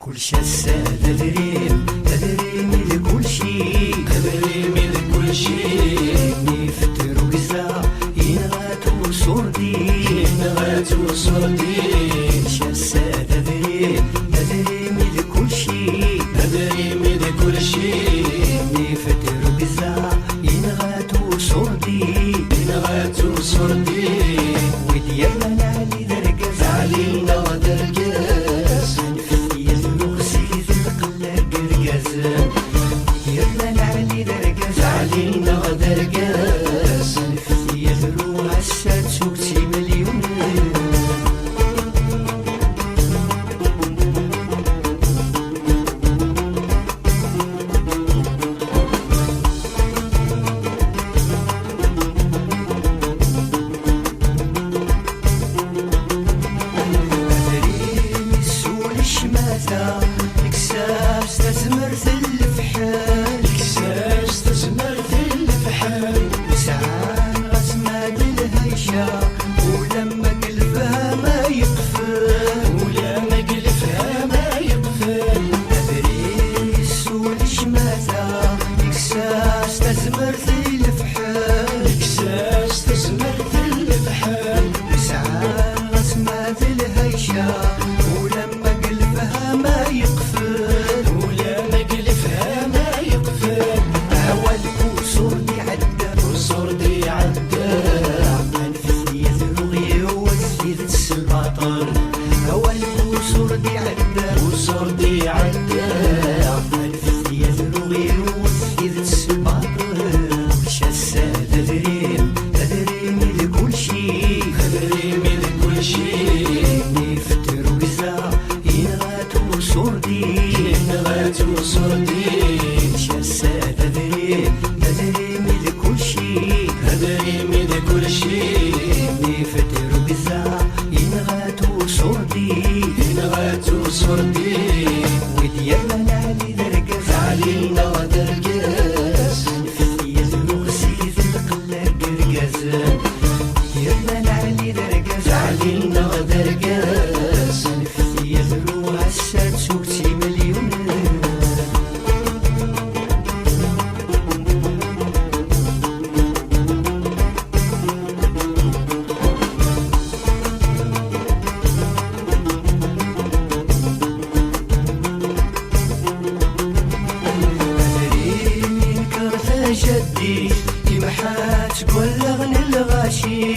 كل شاسة تدريم لكل شي تدريم لكل شي نفتر وقزا ينغاتو صردي شاسة تدريم لكل شي تدريم لكل شي نفتر وقزا ينغاتو صردي وديالنا نعلي درقاز علينا ودرقاز يلا نعلي درقاز علينا ودرقاز يذرو عسات سوقتي مليون أدريني السول الشماتة إكساس تزمرت الفحال كساس تزمرت الفحال سعان غسمة الهيشة ولما قلبها ما يقفل ولا مقلفها ما يقفل أدريني السول الشماتة إكساس تزمرت الفحال كساس تزمرت الفحال سعان غسمة الهيشة ولما قلبها ما يقفل ولا مقلفها ما يقفل هوا الكسور دي عدى وصردي عدى منفذ يذرغي وسيد السلباطل هوا الكسور دي عدى وصردي عدى منفذ يذرغي وسيد السلباطل شاسة تدريم لكل شي تدريم لكل شي نفتر وقزا ينغاتو صردي شاسة تدريم لكل شي تدريم لكل شي نفتر وقزا ينغاتو صردي وديالنا نعلي درقاز علينا ودرقاز يذرو سيد القلاق رقاز يلا نعلي درقاز علينا ودرقاز يذرو عسات سوقتي مليون أدري نكرت جدي يمحات قولغني الغاشي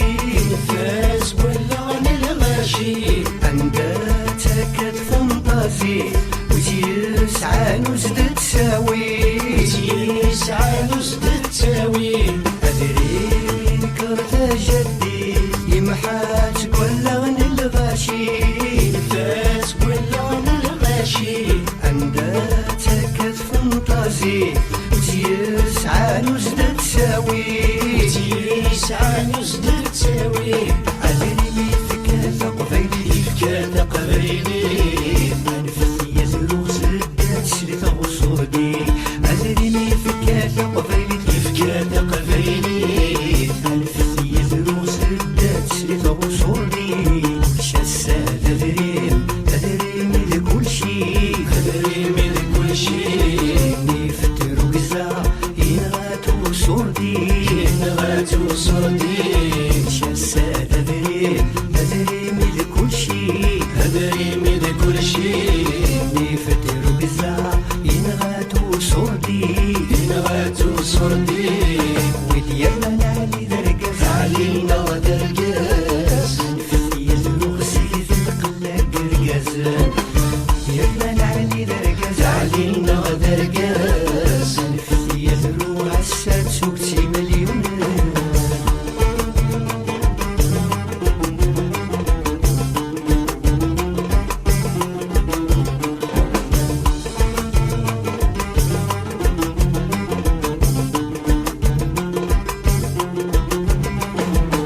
فاز بلغني الماشي عندها فنطازي وتيسعى نزد تساوي يسعى نزد التاوي أدري نكرت جدي يمحات قولغني الغاشي فاز بلغني الماشي عندها فنطازي وتيسعى نزد تساوي يسعى نزد التاوي أدري ميثك هذا قبيلي كان قبيلي منفذ يزرو سردات شريط غصودي أدري ميثك هذا قبيلي كان قبيلي منفذ يزرو سردات شريط غصودي شاسة تدريم لكل شي تدريم لكل شي نفتر وقزا ينغاتو صردي شاسة تدريم لكل شي تدريم لكل شي نفتر وقزا ينغاتو صردي وديالنا نعلي درقاز علينا ودرقاز يذرو سيد القلاق رقاز يلا نعلي درقاز علينا ودرقاز يذرو عسات سوقتي مليون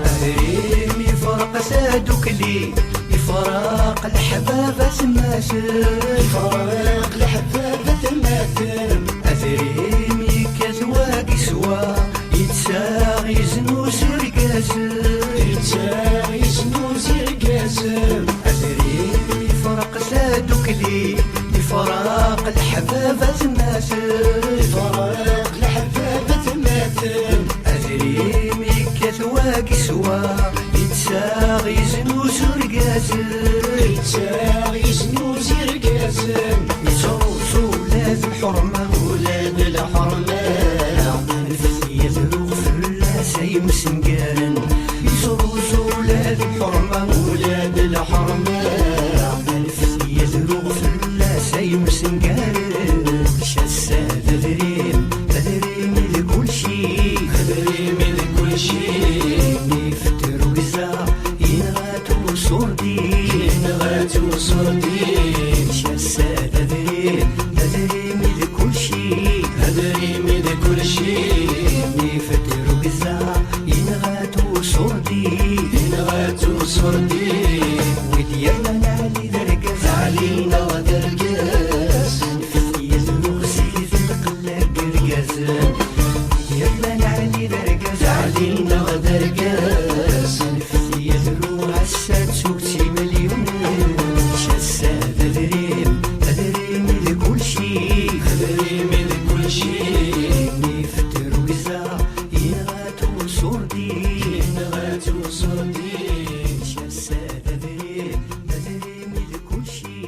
أهريم يفرق سادك لي يفرق الحبابة تماثل فراق الحبابة تماثل أثريم يكثوا قسوة يتساغ يزنو سرقاز يسنو زرقاز أثريم يفرق سادك لي فراق الحبابة تماثل فراق الحبابة تماثل أدري ميكات واقي سوا يتساغ يزنوس رقازل يتساغ يزنوز يرقازل يصوصو ولاد الحرمة ولاد الحرمة يزروغ فلاس يمسنقارن يصوصو ولاد الحرمة ولاد الحرمة يزروغ فلاس يمسنقارن شاسات دريم دريم لكل شي دريم لكل شيء يفتر وقزا ينغاتو صوردين نغاتو صردين شاسات دريم دريم لكل شي دريم لكل شيء يفتر وقزا ينغاتو صوردين نغاتو صردين وديالنا نعلي درقز علينا ودرقاس يزروغ سيد القلاق رقازن يلا نعلي درقز علينا ودرقاس يزروغ عساد سوكتي مليون شاساد دريم دريم لكل شي دريم لكل شيء يفتر وقزا ينغاتو صوردين نغاتو صردين شاساد دريم دريم لكل شي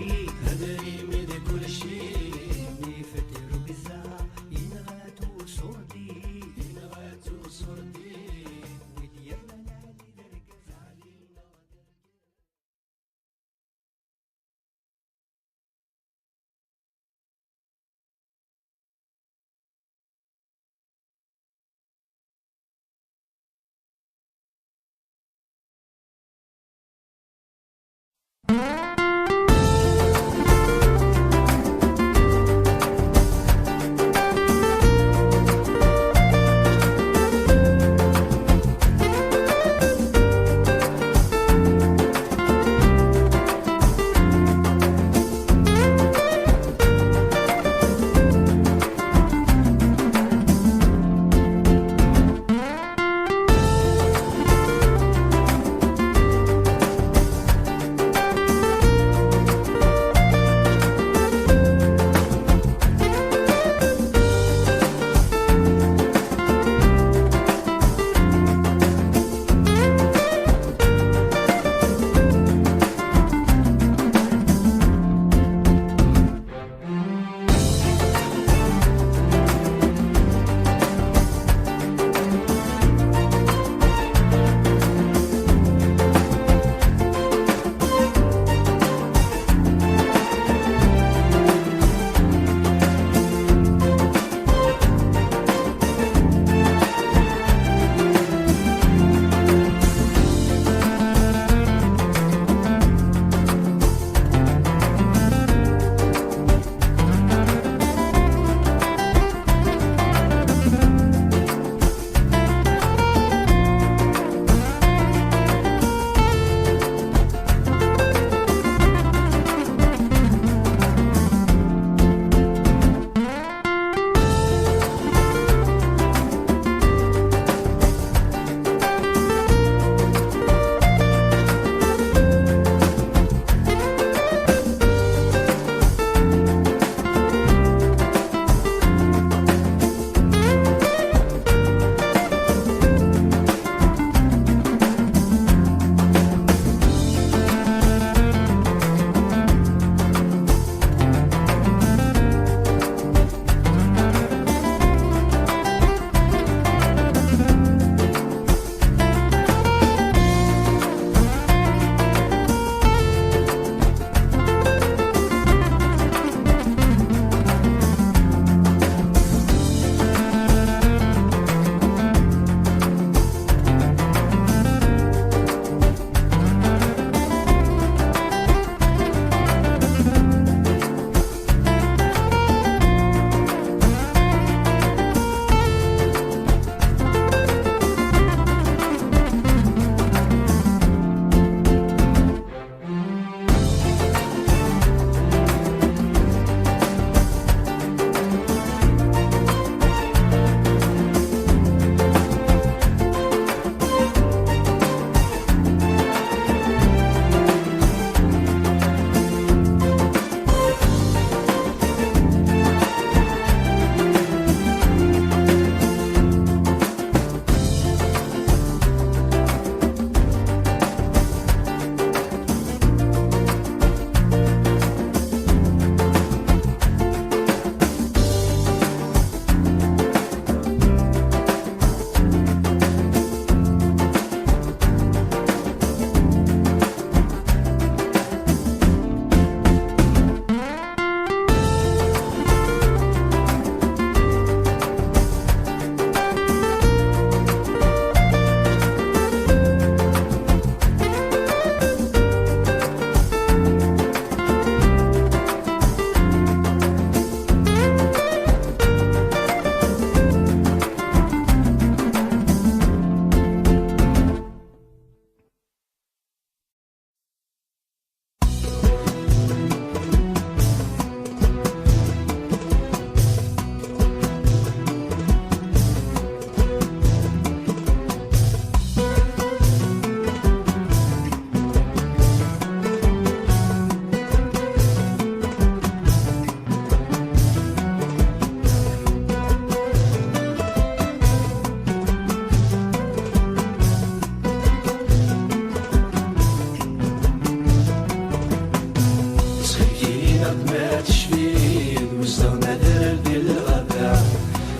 ما تشفيد وزدنا در بالغابة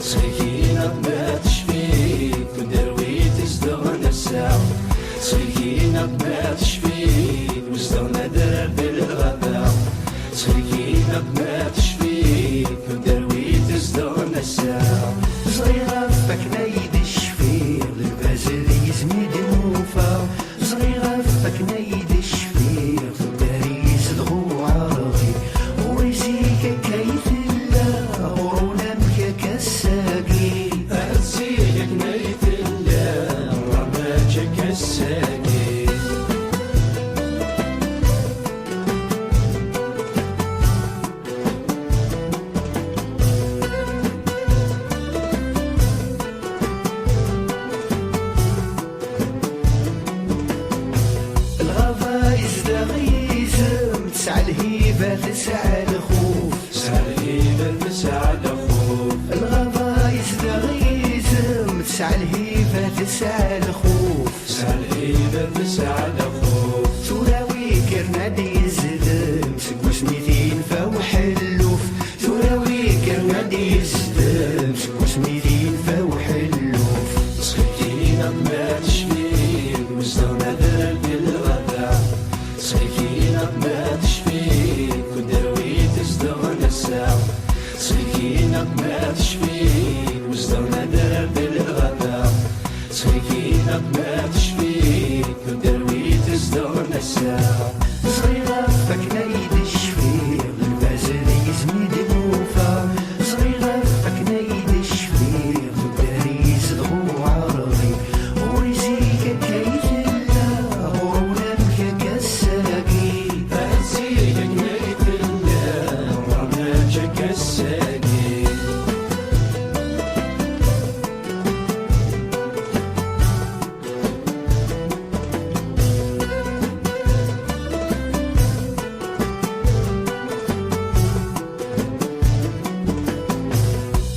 سكينة ما تشفيد ودروي تزدغنا الساعة سكينة ما تشفيد وزدنا در بالغابة سكينة ما تشفيد ودروي تزدغنا الساعة صغيرة فكنا يدي الشفير للبازل يزميد الموفا صغيرة فكنا يدي الشفير داري صدغو عربي ورزيك كيف الله ورونا مكاك الساقي أرزيك نيت الله ورماجك الساقي تسعى الهيبة تسعى الخوف سعيدة تسعى الخوف الغابة يزدغيزم تسعى الهيبة تسعى الخوف سعيدة تسعى الخوف تراوي كرنادي يزدم سكوس ميتين فوح اللوف تراوي كرنادي يزدم سكوس ميتين فوح اللوف سكينة ما تشفيد وزدنا در بالغدا سكينة ما تشفيد ودروي تزدغنا الساعة سكينة ما تشفيد وزدنا در بالغدا سكينة ما تشفيد ودروي تزدغنا الساعة صغيرة فكنا يدي الشفير البازل يزميد الموفا صغيرة فكنا يدي الشفير داري صدغو عربي ورزيك كيف الله ورونا مكاك الساقي أرزيك نيت الله ورماجك الساقي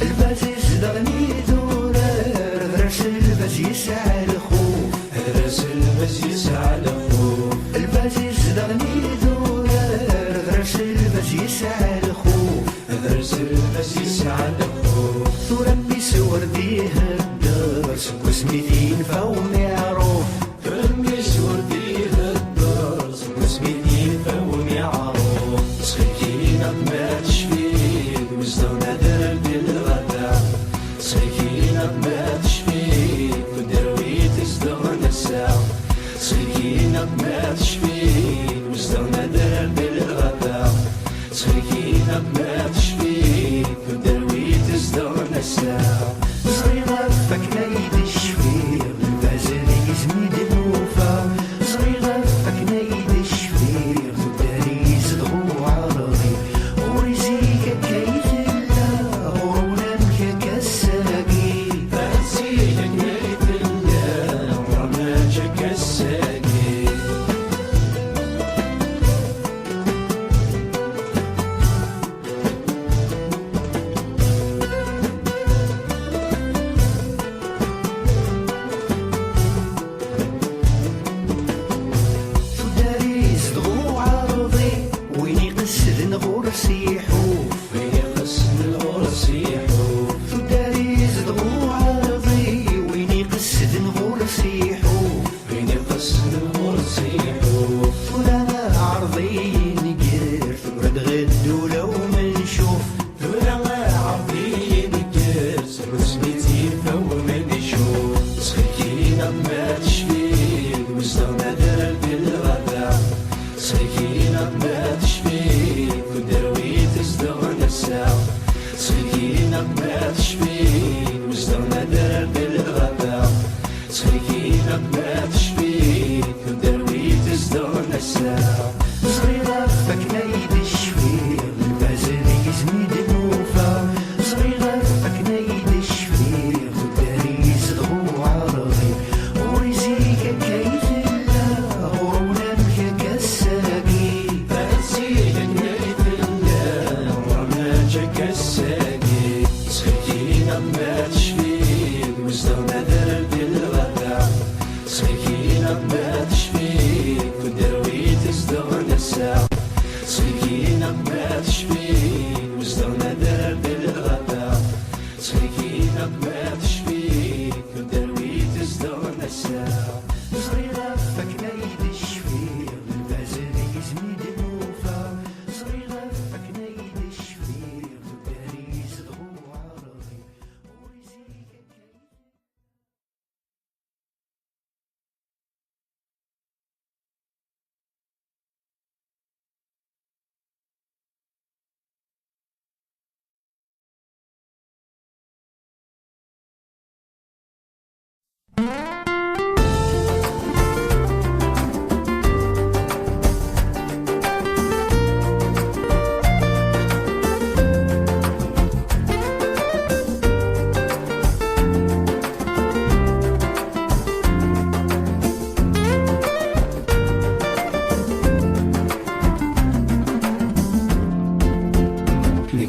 الباز يزدغني دورار درس الباز يسعى الخوف هرس البس يسعى الخوف الباز يزدغني دورار درس الباز يسعى الخوف هرس البس يسعى الخوف ثورة سور بيها الدار سكوس ميتين فوم يعروف ترمي سور بيها الدار مسمينين فهم يعروف سكينة ما تشفيد وزدنا در بالغدا سكينة ما تشفيد ودروي تزدغنا الساعة سكينة ما تشفيد وزدنا در بالغدا سكينة ما تشفيد ودروي تزدغنا الساعة صغيرة فكنا يدي الشفير البازل يزميد الموفا صغيرة فكنا يدي الشفير داري صدغو عربي ورزيك كيف الله ورونا مكاك الساقي أرزيك نيت الله ورماجك الساقي ما تشفين وزدرنا درب الغابة صغيكينا ما تشفين ودروي تزدرنا الساعة صغيرة فكنا يد الشفير البازل يزميد النوفا صغيرة فكنا يد الشفير داري يزغو عربي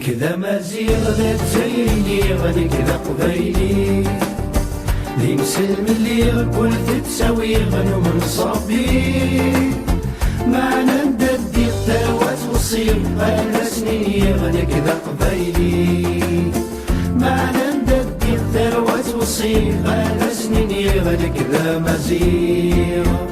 كذا مزيغ ذا تزيني غني كذا قبيلي ذي مسلم اللي غكل تتساوي غنو من صبي معنا نددي الثروات وصير أنا سنيني غني كذا قبيلي معنا نددي الثروات وصير أنا سنيني غني كذا مزيغ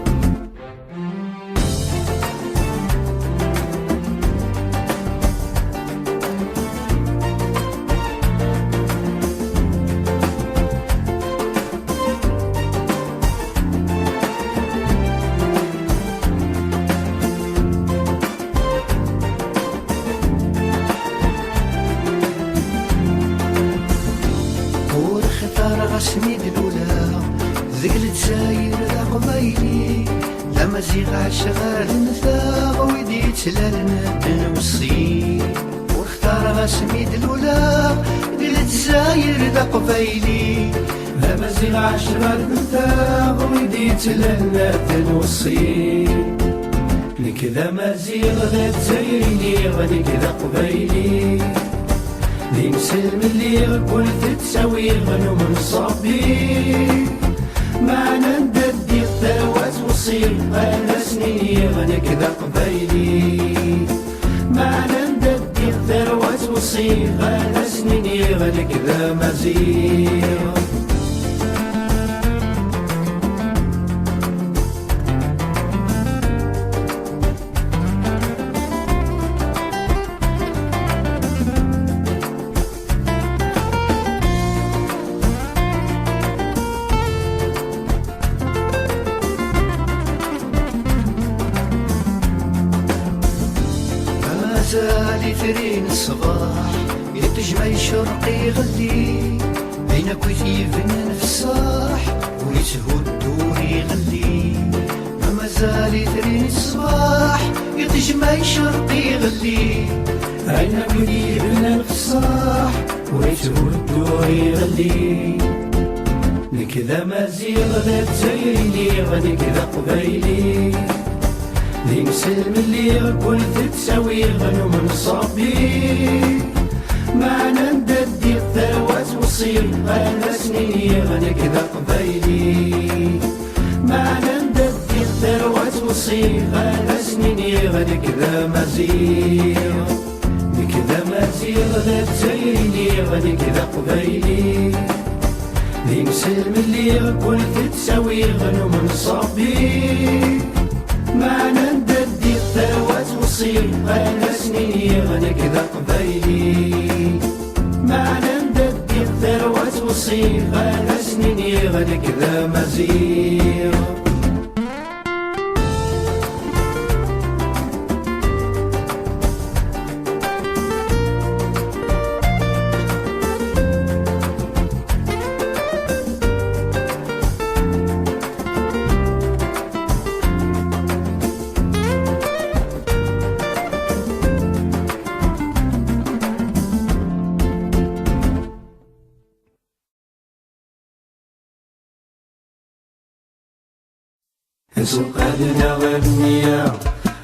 رسمي دلولا ذقلت ساير ذا قبيلي لما زيغ عالشغال نثاغ ويدي تلالنا نوصي واختار رسمي دلولا ذقلت ساير ذا قبيلي لما زيغ عالشغال نثاغ ويدي تلالنا نوصي لكذا مزيغ ذا تزيني غني كذا قبيلي ذي مسلم اللي غكل تتساوي غنو من صبي معنا نددي الثروات وصير أنا سنيني غني كذا قبيلي معنا نددي الثروات وصير أنا سنيني غني كذا مزيغ زالي ثرين الصباح يتجمع شرقي غلي بين كويتي فنان في الصاح ويسهو الدور يغلي ما زالي ثرين الصباح يتجمع شرقي غلي بين كويتي فنان في الصاح ويسهو الدور يغلي لكذا مزيغ ذا تزيني غني كذا قبيلي ذي مسلم اللي غكل تتساوي غنو من صبي معنا نددي الثروات وصير أنا سنيني غني كذا قبيلي معنا نددي الثروات وصير أنا سنيني غني كذا مزيغ لكذا مزيغ ذا تزيني غني كذا قبيلي ذي مسلم اللي غكل تتساوي غنو من صبي معنا نددي الثروات وصير أنا سنيني غني كذا قبيلي معنا نددي الثروات وصير أنا سنيني غني كذا مزيغ نسوق هدنا غنية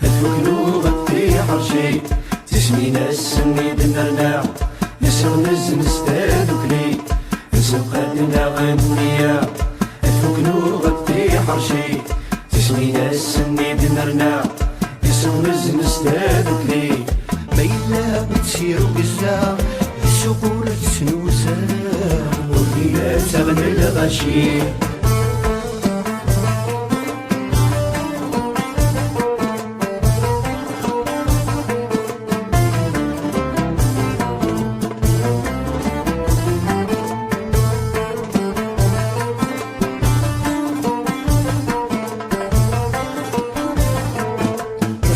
الفكلو غطي حرشي تسمينا السني دنرنا نسو نستادو كلي نسوق هدنا غنية الفكلو غطي حرشي تسمينا السني دنرنا نسو نستادو كلي ما تسيرو قزا السقور تسنوسا والليلة تغنى الغشي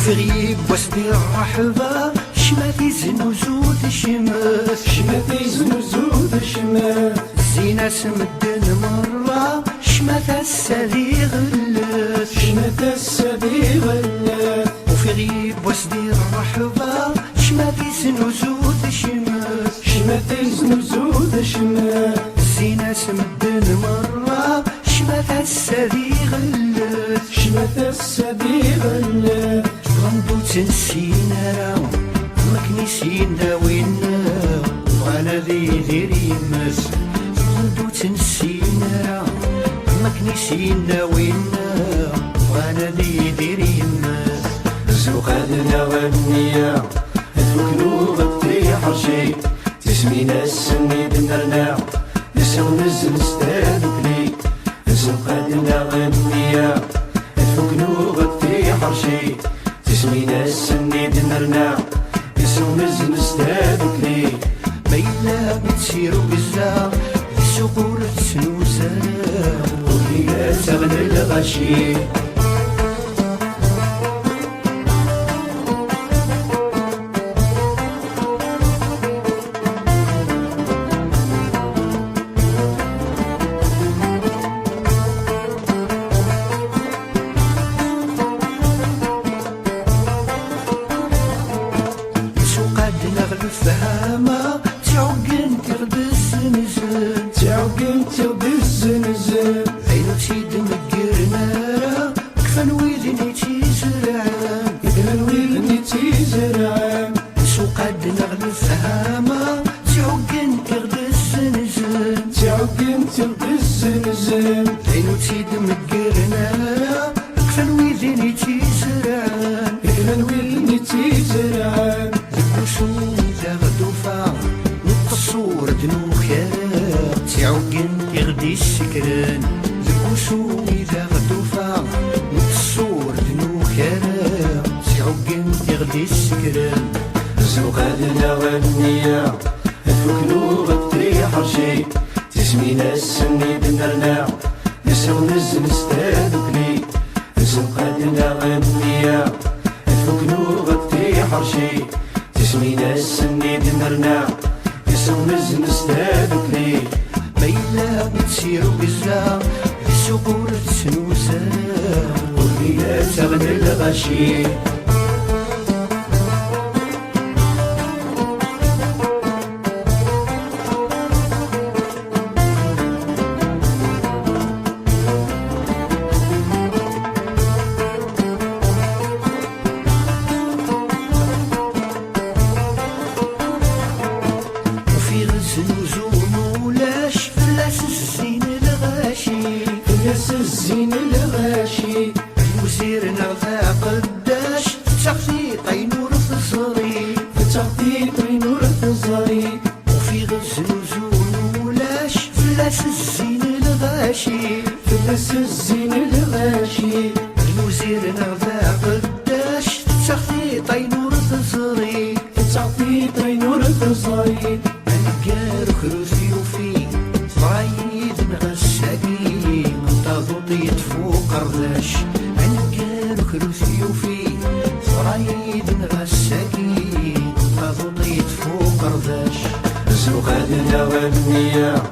في غيب وسدي الرحبة شماتي زنوزود الشمات شماتي زنوزود الشمات زينة سمدن مرة شماتها السادي غلات شماتها السادي غلات وفي غيب وسدي الرحبة شماتي زنوزود الشمات شماتي زنوزود الشمات زينة سمدن مرة شماتها السادي غلات شماتها السادي غلات غنبو تنسينا راه مكنيسينا وينا وانا ذي دير يمس غنبو تنسينا راه مكنيسينا وينا وانا ذي دير يمس زوقادنا والنية الفكلو غطي حرشي تسمينا السني دنرنا نساو نزل ستادو كلي زوقادنا والنية الفكلو غطي حرشي تسمينا السني دنرنا نساو نزل ستادو كلي ميلا بتسيرو قزا السقور تسنوسا والليلة تغنى الغشي الفهامة تعقن تغد الزنزان تعقن تغد الزنزان عينو تيدمقر نارا كفن ويذني تيزرعان كفن ويذني تيزرعان سوقاد نغل الفهامة تعقن تغد الزنزان تعقن تغد الزنزان عينو تيدمقر نارا كفن ويذني تيزرعان كفن ويذني تيزرعان غدوفا نتصور دنوخيا تعقن تغدي السكران الكسو إذا غدوفا نتصور دنوخيا تعقن تغدي السكران زوقادنا والنية الفكلو غطي حرشي تسمينا السني دنرنا نساو نزل ستادو كلي زوقادنا والنية الفكلو غطي حرشي تسمينا السني دنرنا نساو نزل ستادو كلي ميلا بتسيرو قزا السقور تسنوسا والليلة تغنى الغشي الزين الغاشي وزيرنا ذا قداش تخفيق نور في الزري تخفيق نور في الزري وفي غز نزول ولاش فلاس الزين الغاشي فلاس الزين الغاشي وزيرنا ذا قداش تخفيق نور في الزري تخفيق نور في الزري القار خروزي وفي رايد نغساقي تضيط فوق قرداش عنقال كروسي وفي رايد نغساقي تضيط فوق قرداش زوقادنا والنية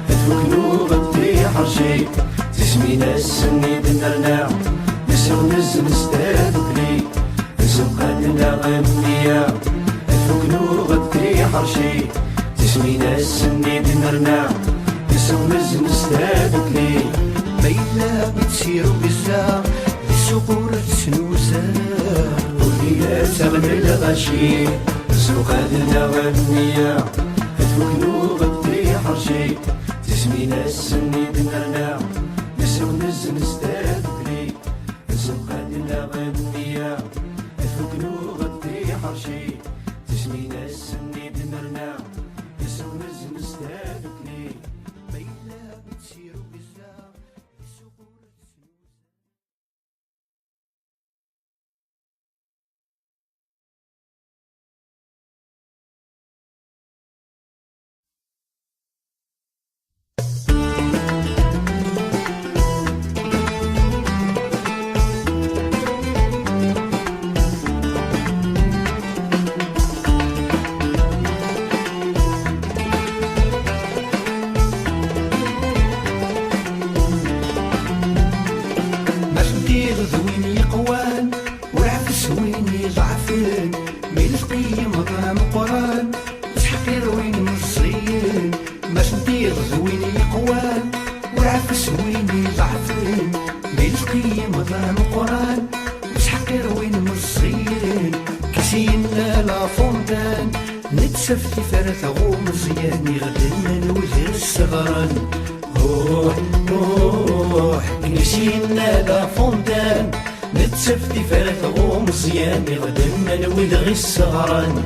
الفكلو غطي حرشي تسمينا السني دنرنا نساو نزل ستادو كلي زوقادنا والنية الفكلو غطي حرشي تسمينا السني دنرنا نساو نزل ستادو كلي ميلا بتسيرو قزا السقور تسنوسا والليلة تغنى الغشي زوقادنا والنية الفكلو غطي حرشي تسمينا السني دنرنا نساو نزل ستادو كلي زوقادنا والنية الفكلو غطي حرشي تسمينا السني نتقيم ظلام قران تحقير وين مصريين باش ندير وين يقوان وعفس وين ضعفين نتقيم ظلام قران تحقير وين مصريين كسينا لا فونتان نتسفتي ثلاثة غوم مزيان يغدلنا نوذر الصغران روح روح كسينا لا فونتان نتسفتي ثلاثة غوم مزيان يغدلنا نوذر الصغران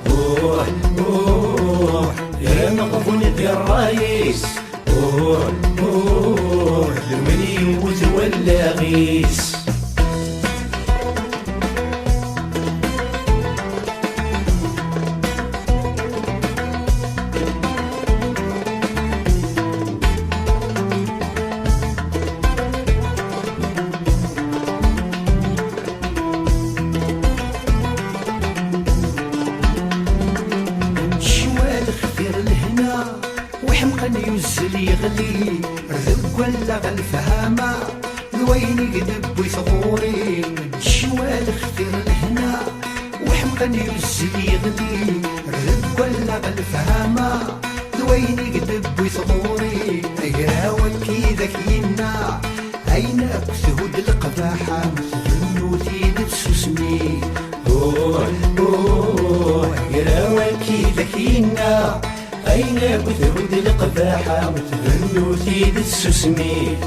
روح روح يا مغفون ديال الرايس روح روح ذوالي وتولى غيس وحمقا يوزل يغلي رزق ولا غالفهامة لوين يقدب ويثغوري الشوال اختير الهنا وحمقا يوزل يغلي رزق ولا غالفهامة لوين يقدب ويثغوري اقراوك كيدك ينا عينك تهود القباحة مثل تسوسمي روح روح اقراوك كيدك ينا عينك وثهود القباحة وتهنو ثيد السسمي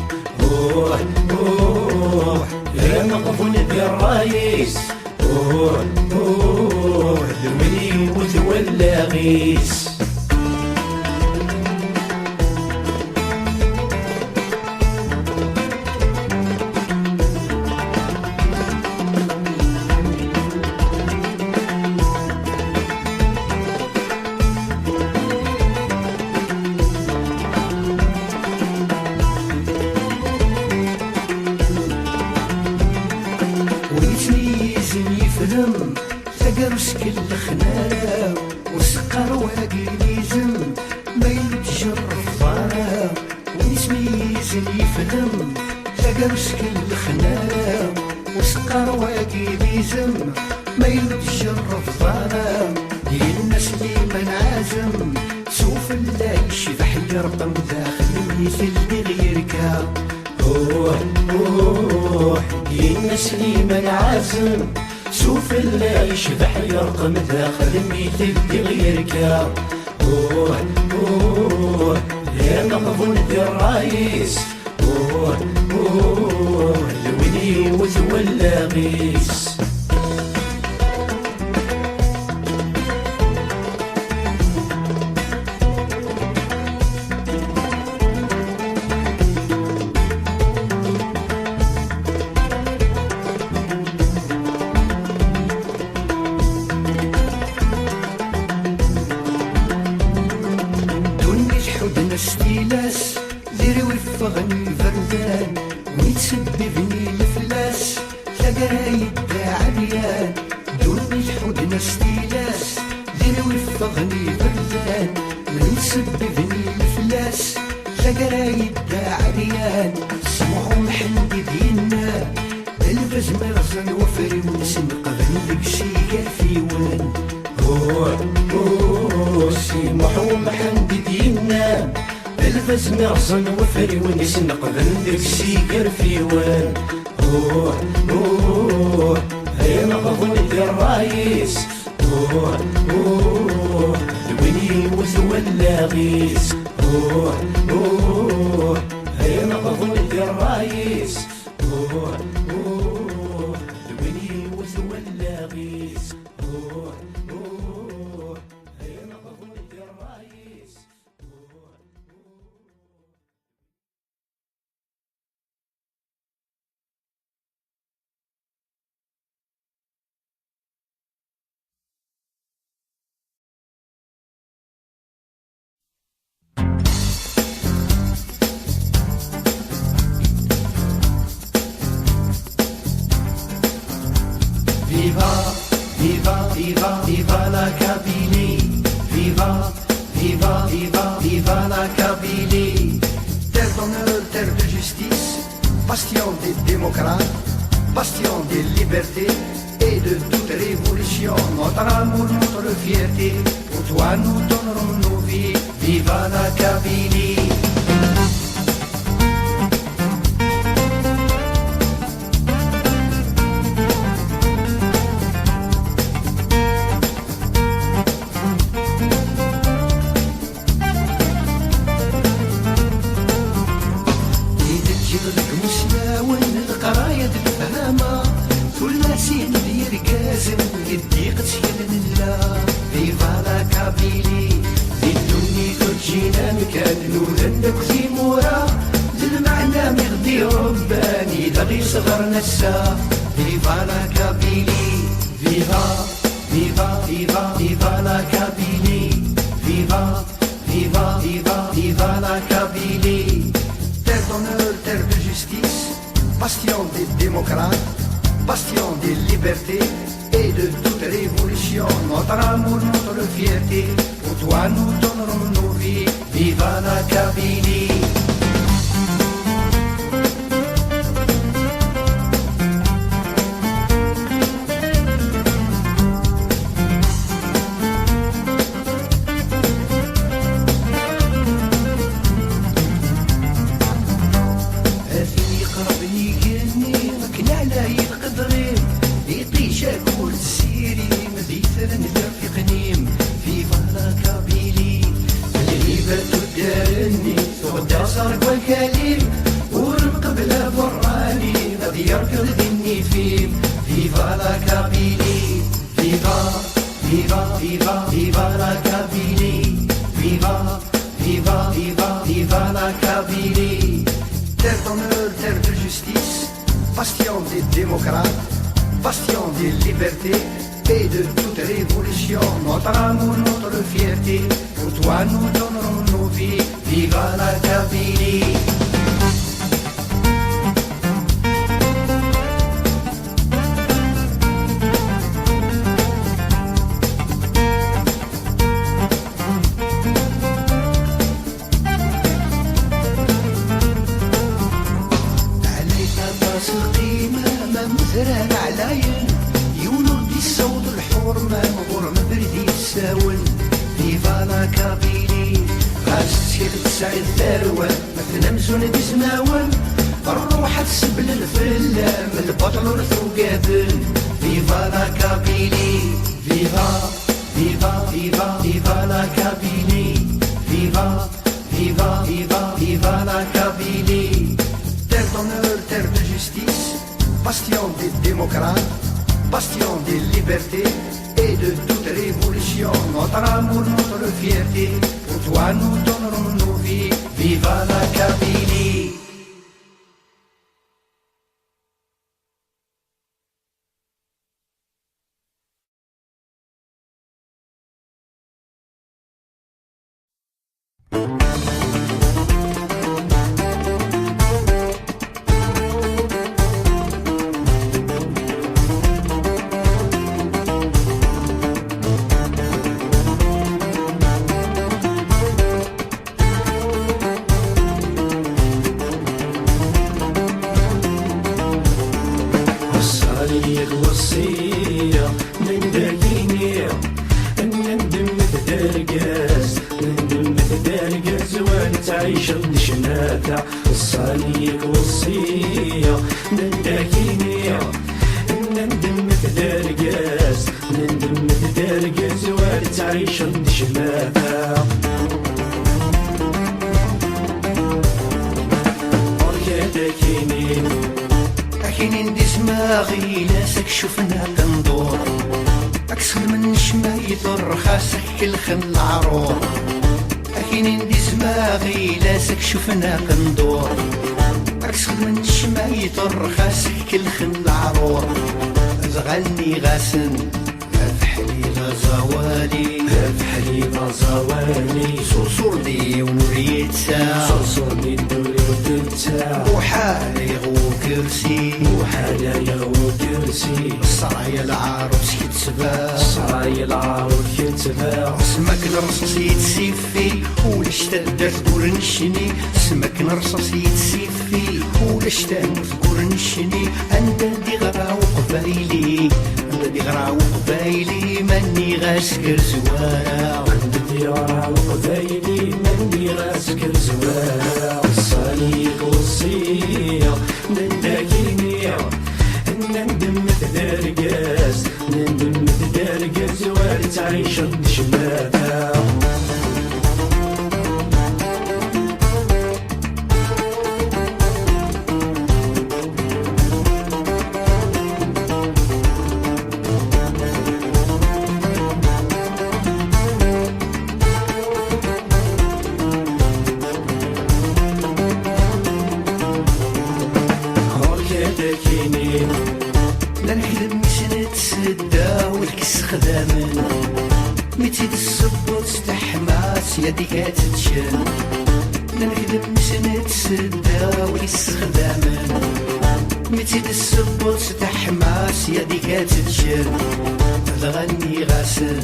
روح روح يا مغفون ديال الرايس روح روح ذوالي وتولى غيس ثقر سكل الخنارة وسقر واقي ليزم ما يتجر الضارة ونسميزن يفهم ثقر سكل الخنارة وسقر واقي ليزم ما يتجر الضارة ديال الناس اللي منعازم سوف الله يشبح يربم داخل مثل غيرك روح روح ديال الناس اللي منعازم شوف الله يشبح يرقم داخل مثل غيرك روح روح يا مغفون ديال الرايس روح روح لولي وتولى غيس ستيلاس ديري وفغني فردان ويتسببني الفلاس تلاقايد عريان دوني حدنا ستيلاس ديري وفغني فردان ويتسببني الفلاس تلاقايد عريان سمعهم حندي دينا البز مرزن وفري ونسن قبل لك شي فيوان روح روح سمعهم حندي دينا الفز مرزن وفري ونسن قبل لك شي فيوان روح روح هيا مغفون ديال الرايس روح روح ذوالي وتولى غيس روح روح هيا مغفون ديال الرايس روح روح ذوالي وتولى غيس روح روح هيا مغفون ديال الرايس Viva, viva, viva, viva la Kabylie. Viva, viva, viva, viva la Kabylie. Terre d'honneur, terre de justice, bastion des démocrates, bastion des libertés et de toute révolution. révolution, notre amour, notre fierté. Pour toi, nous donnerons nos vies. Viva la Kabylie. Viva la Kabylie. للدنيا تجينا مكان نولدك في مورا المعنى مغدي رباني إذا غير صغرنا السا. Viva la Kabylie. Viva, viva, viva, viva la Kabylie. Viva, viva, viva, viva la Kabylie. Terre d'honneur, terre de justice, bastion des démocrates, bastion des libertés et de toute révolution. Notre amour, notre fierté, pour toi nous donnerons nos vies. Viva la Kabylie. Viva la Kabylie. Viva, viva, viva, viva la Kabylie. Viva, viva, viva, viva la Kabylie. Terre d'honneur, terre de justice, bastion des démocrates, bastion des libertés et de toute révolution. Notre amour, notre fierté, pour toi nous donnerons nos vies. Viva la Kabylie. Viva la Kabylie. غاسير تسعد الثروة مثل مزون بزماون الروح تسبل الفلام البطل ورثو قابل. Viva la Kabylie. Viva, viva, viva, viva la Kabylie. Viva, viva, viva, viva la Kabylie. Terre d'honneur, terre de justice, bastion des démocrates, bastion des libertés et de toute révolution. Notre amour, notre fierté, pour toi nous donnerons nos vies. Viva la Kabylie. الوصية من دليني نندم تدرقز نندم تدرقز وين تعيش الشناتة. وصاليك وصية من دليني نندم تدرقز نندم تدرقز وين تعيش الشناتة. كاينين دي دماغي ناسك شفنا تندور اكسر من شمايط الرخاسك الخن العرور. كاينين دي دماغي ناسك شفنا تندور اكسر من شمايط الرخاسك الخن العرور. زغلني غاسن فحلي غزوالي فحلي غزوالي صرصرني ونوريت ساعة صرصرني ونوريت ساعة وحالي غوب وكرسي وحنايا وكرسي الصرايا العروس كتباع صراي العروس كتباع سمك نرصص يتسيفي ولا اشتد تقول نشني سمك نرصص يتسيفي ولا اشتد تقول نشني انت دي غرا وقبايلي انت دي غرا وقبايلي ماني غاسكر زوارا عندي غرا وقبايلي مني غاسكر زوارا الصليق والصيا نداكيني نندم تدرقاس نندم تدرقاس وارد تعيش الشماتة لا نحلم سنة سدا والكس خدامن متيد الصبوت تحماس يدي كاتتشن لا نحلم سنة سدا والكس خدامن متيد الصبوت تحماس يدي كاتتشن تغني غاسن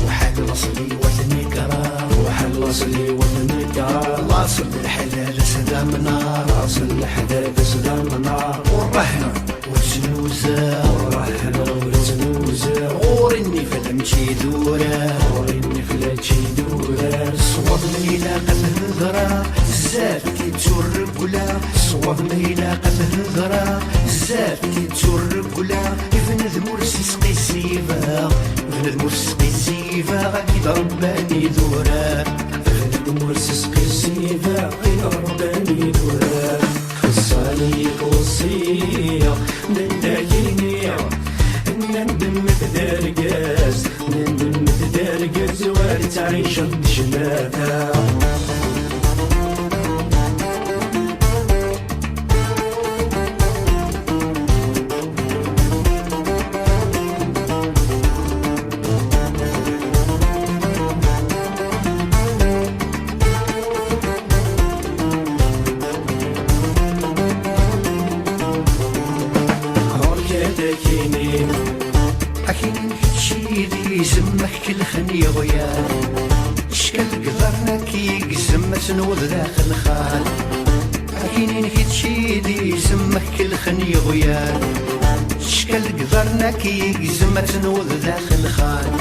وحال الاصلي وثني كرام وحل اصلي وثني كرام لاصل الحلال سدام نار اصل الحداد سدام نار والرهن والزنوزة ورحنا ورزنوزة غورني فلمشي دورة وريني فلاتشي دورة صواب ميلا قبل الهضرة زاد كي تزور رجولة صواب ميلا قبل الهضرة زاد كي تزور رجولة يفند مرسي سقي سيفا يفند مرسي سقي سيفا غادي ضرباني دورة فند مرسي سقي سيفا غير رباني دورة الصليق والصيا نداكيني نندم تدرقاس نندم تدرقاس وارد تعيش الشماتة أكين شيدي زمك كل خني غيال شكل قدرنا كي زمة نوض داخل خال أكين شيدي زمك كل خني غيال شكل قدرنا كي زمة نوض داخل خال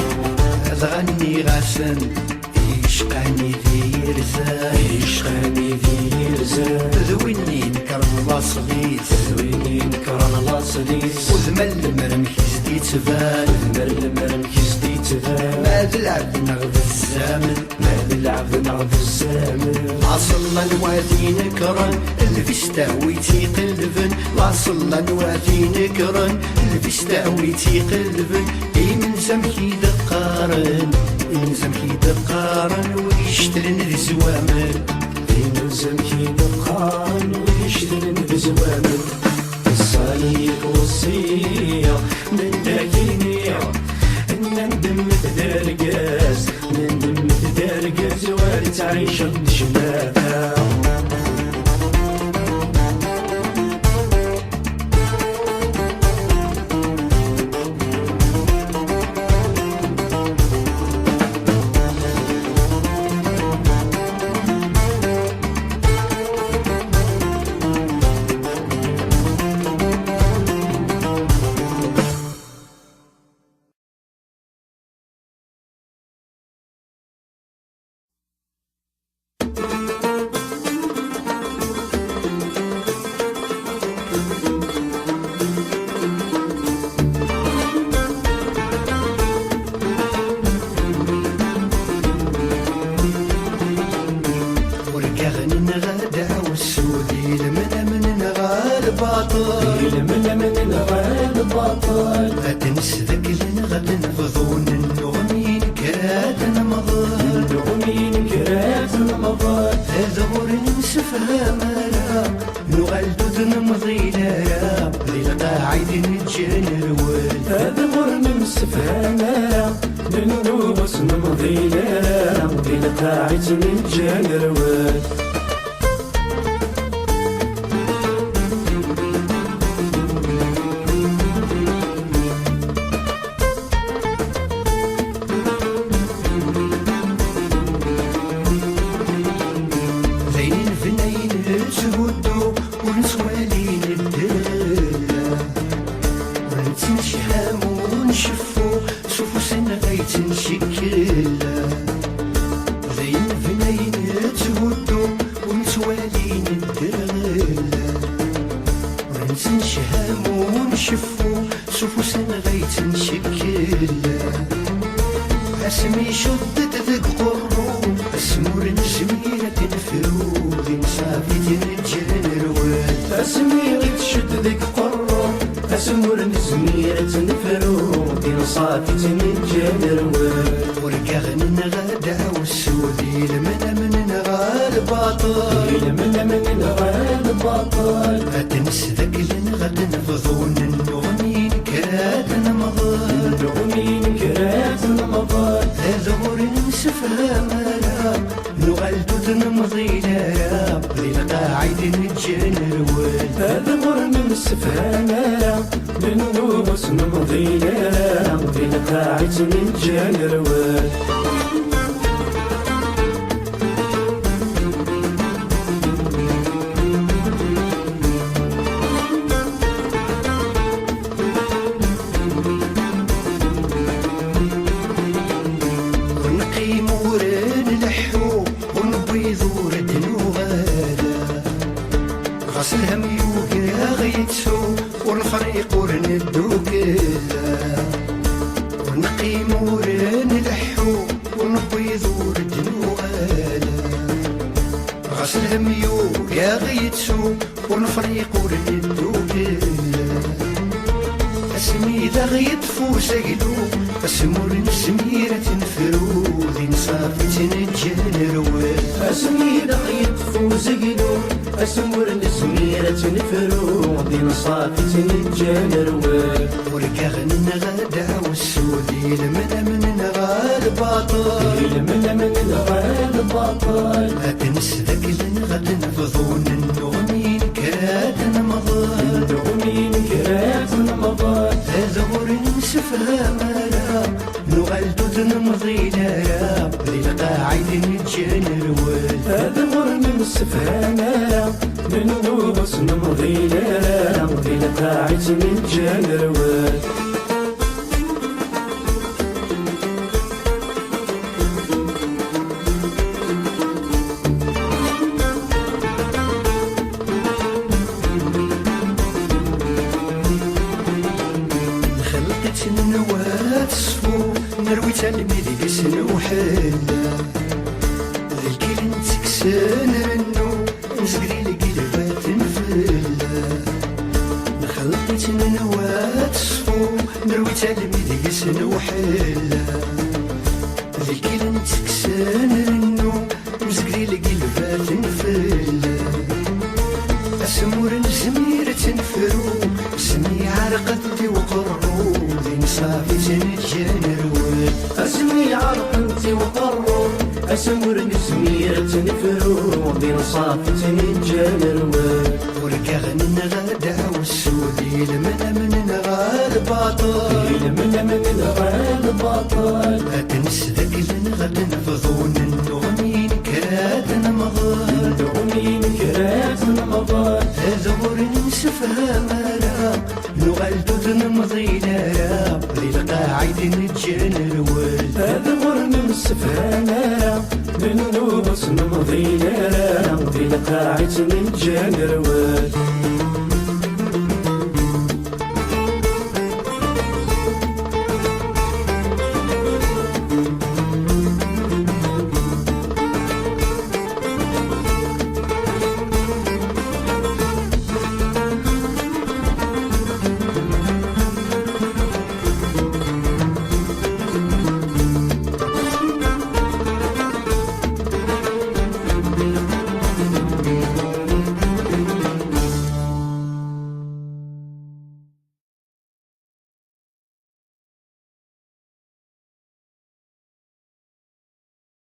أغني غاسن يشقاني ذي رزاق يشقاني ذي رزاق ذويني نكر لاصليس ذويني نكران لاصليس وذمل مرمك زدي تبان ذمل مرمك زدي تبان ما تلعب نغض الزامن ما نلعب نغض الزامن عصلنا نوادي نكرن اللي في استهويتي قلبن وعصلنا نوادي نكرن اللي في استهويتي قلبن اي من زمكي دقارن من زمكي دقارن ويشترن ذي زوامن من زمكي دقارن ويشترن ذي زوامن الصليق والصيا نداكيني نندم تدرقاس نندم تدرقاس وارد تعيش الشماتة من غير البطل غتنسذك غد نفضون النغمين كرات نمضل النغمين كرات نمضل هذا غور نسفها مالا نغلدود نمضي لا ذي القاعد نجان الول هذا غور نسفها مالا ننوبس نمضي لا ذي القاعد نجان الول كلا ذين فنين تهدو ونتوالين الدرغلا وننسى نشهام ونشفو شوفو سنغيت نشكلا اسمي شدت ذك قرو اسمور نجميرة نفرو ذين صافي تنجنروال اسمي غيت شد ذيك قرو اسمور نزميرة نفرو دين صافي تنجنروال ورقاغن نغادا والسودي لمن من نغا الباطل من غير البطل أتنس ذاك غد نفضون النغمين كرات نمضل نغمين كرات المضال هذا غور نسفها مالا نغلدو تنمضي لا للقاعد نتجنروال هذا غر من السفانة للنوس نمضينا بالقاعد نتجنروال ونقيم وران لحو ونبيض ورد نغالا غسلها ميوكا غيتسو والفريق ورندو كلا ونقيم وران لحو ونبيض ورد نغالا غسلها ميوكا غيتسو والفريق ورندو كلا اسمي ذا غيطفو سقلو اسمور نسميرة نفرو ذين صافي تنجنروال اسمي دقيت فوزقلو اسمور نسميرة نفرو دين صافي تنجنروال ورقاغن نغادا والسودي لمن نغا الباطل من غير البطل أتنس ذاك غد نفضون النغمين كرات نمضل نغمين كرات المضال هذا غور نسفها مالا نغلدو تنمضي لا للقاعد نتجنروال هذا غر من السفانة للنوس نمضينا بالقاعد نتجنروال خلقت النوات صفو نروي تلميذ بسن وحلا ذيك نتكسان رنو نزقري لقلبات نفلا خلقت النوات صفو نروي تلميذ بسن وحلا ذيك نتكسان رنو نزقري لقلبات نفلا اسمور نزميرة نفرو اسمي عرقتي وقرو ذين صافي تنجنروال اسمي عرقنتي وقرر اسمر نسميرة نفرو دين صافي تنجنروال ورقاغن نغادا والسودي لمن نغا الباطل من غير البطل أتنس ذاك غد نفضون النغمين كرات نمضل نغمين كرات المضال هذا غور نسفها مالا نغلدو تنمضي لا للقاعد نتجنروال هذا غر من السفانة للنوس نمضينا بالقاعد نتجنروال